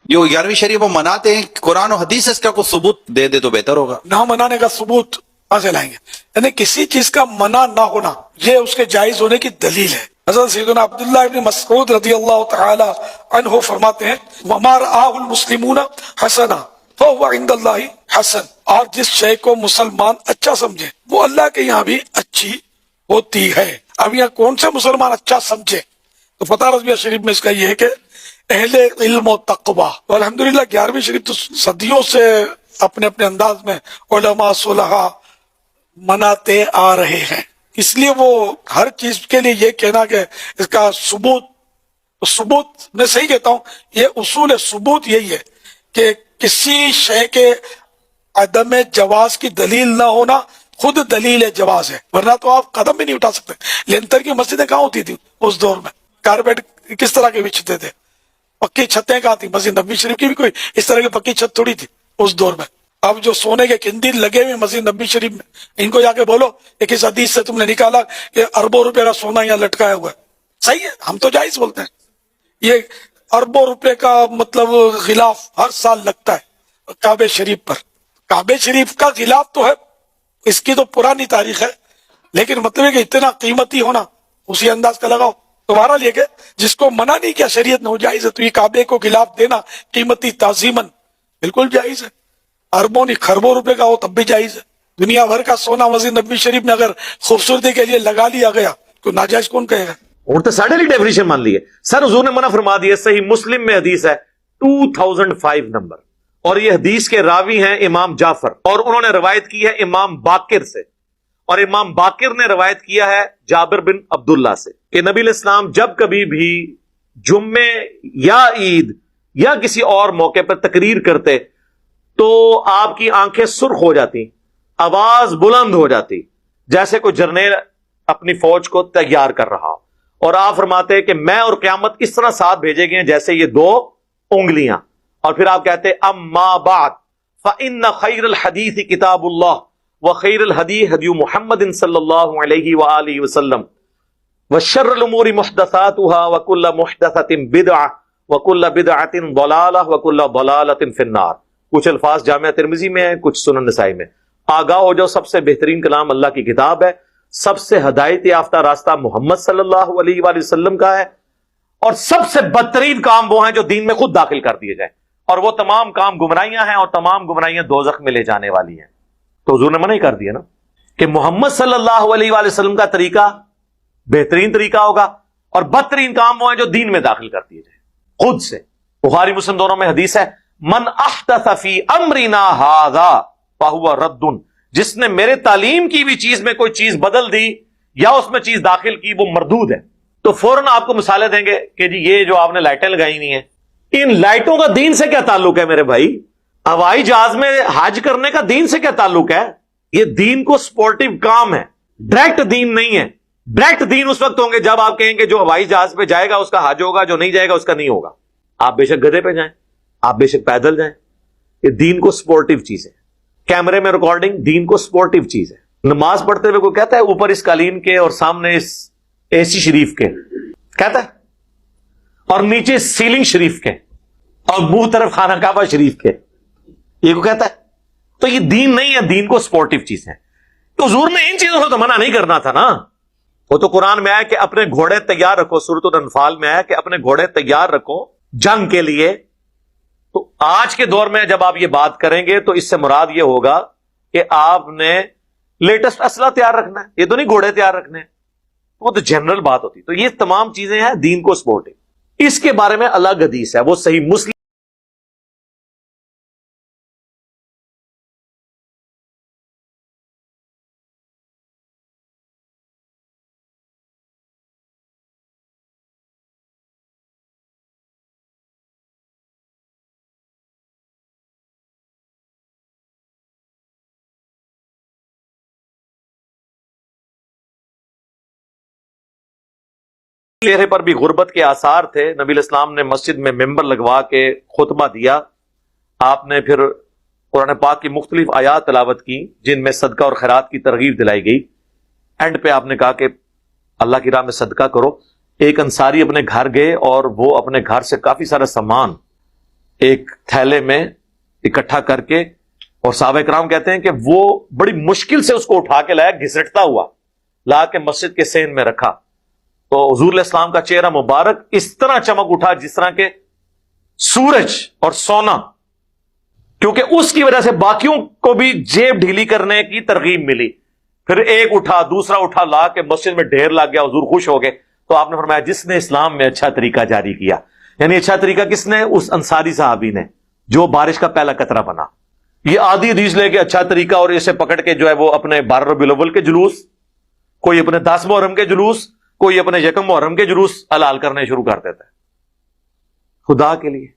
جو 11वीं शरीफ वो मनाते हैं, कुरान और हदीस से इसका कोई सबूत दे दे तो बेहतर होगा। ना मनाने का सबूत कहां से लाएंगे? यानी किसी चीज का मना ना होना ये उसके जायज होने की दलील है। हज़रत सैयदना अब्दुल्लाह इब्न मसऊद रज़ियल्लाहु तआला अन्हु फरमाते हैं, वमा रआहुल मुस्लिमून हसना फहुव इंदल्लाहि हसन। और जिस शय को मुसलमान अच्छा समझे वो अल्लाह के यहाँ भी अच्छी होती है। अब यहाँ कौन से मुसलमान अच्छा समझे? तो फतह रज़विया शरीफ में इसका ये है कि अहले इल्म और तक़वा। तो अल्हम्दुलिल्लाह 11वीं शरीफ तो सदियों से अपने अपने अंदाज में उलमा सुलहा मनाते आ रहे हैं। इसलिए वो हर चीज के लिए ये कहना कि इसका सबूत मैं सही कहता हूँ, ये उसूल सबूत यही है कि किसी शय के अदम जवाज की दलील ना होना खुद दलील जवाज है, वरना तो आप कदम भी नहीं उठा सकते। लेंटर की मस्जिदें कहाँ होती थी उस दौर में? कारपेट किस तरह के बिछते थे? पक्की छतें कहाँ थी? मस्जिद नबी शरीफ की भी कोई इस तरह की पक्की छत थोड़ी थी उस दौर में। अब जो सोने के किंदील लगे हुए मस्जिद नबी शरीफ में, इनको जाके बोलो कि किस हदीस से तुमने निकाला कि अरबों रुपए का सोना यहाँ लटकाया हुआ है? सही है, हम तो जायज बोलते हैं। ये अरबों रुपए का मतलब खिलाफ हर साल लगता है काबे शरीफ पर। काबे शरीफ का खिलाफ तो है, इसकी तो पुरानी तारीख है, लेकिन मतलब है कि इतना कीमती होना उसी अंदाज का लगाओ। तो बहरहाल ये कि जिसको मना नहीं किया शरीयत ने वो जायज है, तो ये काबे को खिलाफ देना कीमती ताजीमन बिल्कुल जायज है। अरबों नहीं खरबों रुपए का हो तब भी जायज है। दुनिया भर का सोना मस्जिद नबी शरीफ में अगर खूबसूरती के लिए लगा लिया गया तो नाजायज कौन कहेगा? और तो साढ़े डेफिनेशन मान ली है सर, हुजूर ने मना फरमा दिया। सही मुस्लिम में हदीस है 2005 नंबर, और ये हदीस के रावी हैं इमाम जाफर, और उन्होंने रवायत की है इमाम बाकिर से, और इमाम बाकिर ने रवायत किया है जाबिर बिन अब्दुल्ला से कि नबी इस्लाम जब कभी भी जुम्मे या ईद या किसी और मौके पर तकरीर करते तो आपकी आंखें सुर्ख हो जाती, आवाज बुलंद हो जाती, जैसे कोई जर्नेल अपनी फौज को तैयार कर रहा हो। और आप फरमाते कि मैं और क़यामत इस तरह साथ भेजे गए जैसे ये दो उंगलियां। और फिर आप कहते अम्मा बाद फ़इन्न खैरल हदीस किताबुल्लाह व खैरल हदी हदी मुहम्मद सल्लल्लाहु अलैहि व आलिहि वसल्लम व शर्रुल उमूरि मुहदसातुहा व कुल्लु मुहदसतिन बिदअह व कुल्लु बिदअतिन दलालह व कुल्लु दलालतिन फिन्नार। कुछ अल्फाज जामिया तिरमिजी में है, कुछ सुनन नसाई में। आगाह हो जाओ, सबसे बेहतरीन कलाम अल्लाह की किताब है, सबसे हदायत याफ्ता रास्ता मोहम्मद सल्लल्लाहु अलैहि वसल्लम का है, और सबसे बदतरीन काम वो हैं जो दीन में खुद दाखिल कर दिए जाए, और वो तमाम काम गुमराहियां हैं, और तमाम गुमराहियां दोज़ख में ले जाने वाली हैं। तो हुजूर ने मना ही कर दिया ना कि मोहम्मद सल्लल्लाहु अलैहि वसल्लम का तरीका बेहतरीन तरीका होगा, और बदतरीन काम वो हैं जो दीन में दाखिल कर दिए जाए खुद से। बुखारी मुस्लिम दोनों में हदीस है, मन अहदथ फी अमरिना हाज़ा फहुव रद्दुन, जिसने मेरे तालीम की भी चीज में कोई चीज बदल दी या उसमें चीज दाखिल की वो मरदूद है। तो फौरन आपको मिसालें देंगे कि जी ये जो आपने लाइटें लगाई हुई हैं, इन लाइटों का दीन से क्या ताल्लुक है मेरे भाई? हवाई जहाज में हज करने का दीन से क्या ताल्लुक है? ये दीन को स्पोर्टिव काम है, डायरेक्ट दीन नहीं है। डायरेक्ट दीन उस वक्त होंगे जब आप कहेंगे जो हवाई जहाज पे जाएगा उसका हज होगा, जो नहीं जाएगा उसका नहीं होगा। आप बेशक गधे पे जाएं, आप बेशक पैदल जाएं, ये दीन को स्पोर्टिव चीज है। कैमरे में रिकॉर्डिंग दीन को स्पोर्टिव चीज है। नमाज पढ़ते हुए कोई कहता है ऊपर इस कालीन के और सामने इस एसी शरीफ के, कहता है, और नीचे सीलिंग शरीफ के और मुंह तरफ खाना काबा शरीफ के, ये को कहता है? तो ये दीन नहीं है, दीन को स्पोर्टिव चीज है। तो हुजूर ने इन चीजों से तो मना नहीं करना था ना। वो तो कुरान में आया कि अपने घोड़े तैयार रखो, सूरत अनफाल में आया कि अपने घोड़े तैयार रखो जंग के लिए। तो आज के दौर में जब आप ये बात करेंगे तो इससे मुराद ये होगा कि आपने लेटेस्ट असला तैयार रखना है, ये तो नहीं घोड़े तैयार रखने हैं। वो तो जनरल बात होती। तो ये तमाम चीजें हैं दीन को सपोर्टिव। इसके बारे में अलग हदीस है, वो सही मुस्लिम चेहरे पर भी गुर्बत के आसार थे। नबी इस्लाम ने मस्जिद में मिंबर लगवा के खुतबा दिया। आपने फिर कुरान पाक की मुख्तलिफ आयात तलावत की जिनमें सदका और खैरात की तरगीब दिलाई गई। एंड पे आपने कहा कि अल्लाह की राह में सदका करो। एक अंसारी अपने घर गए और वो अपने घर से काफी सारा सामान ایک تھیلے میں اکٹھا کر کے، اور صحابہ کرام کہتے ہیں کہ وہ بڑی مشکل سے اس کو اٹھا کے لایا، گھسٹتا ہوا لا کے مسجد کے صحن میں رکھا، تو حضور علیہ السلام کا چہرہ مبارک اس طرح چمک اٹھا جس طرح کے سورج اور سونا، کیونکہ اس کی وجہ سے باقیوں کو بھی جیب ڈھیلی کرنے کی ترغیب ملی۔ پھر ایک اٹھا، دوسرا اٹھا، لا کے مسجد میں ڈھیر لگ گیا، حضور خوش ہو گئے۔ تو آپ نے فرمایا جس نے اسلام میں اچھا طریقہ جاری کیا، یعنی اچھا طریقہ کس نے؟ اس انصاری صحابی نے جو بارش کا پہلا قطرہ بنا۔ یہ آدھی حدیث لے کے اچھا طریقہ اور اسے پکڑ کے جو ہے وہ اپنے 12 ربیع الاول کے جلوس، کوئی اپنے 10 محرم کے جلوس، کوئی اپنے 1 محرم کے جلوس حلال کرنے شروع کر دیتا ہے۔ خدا کے لیے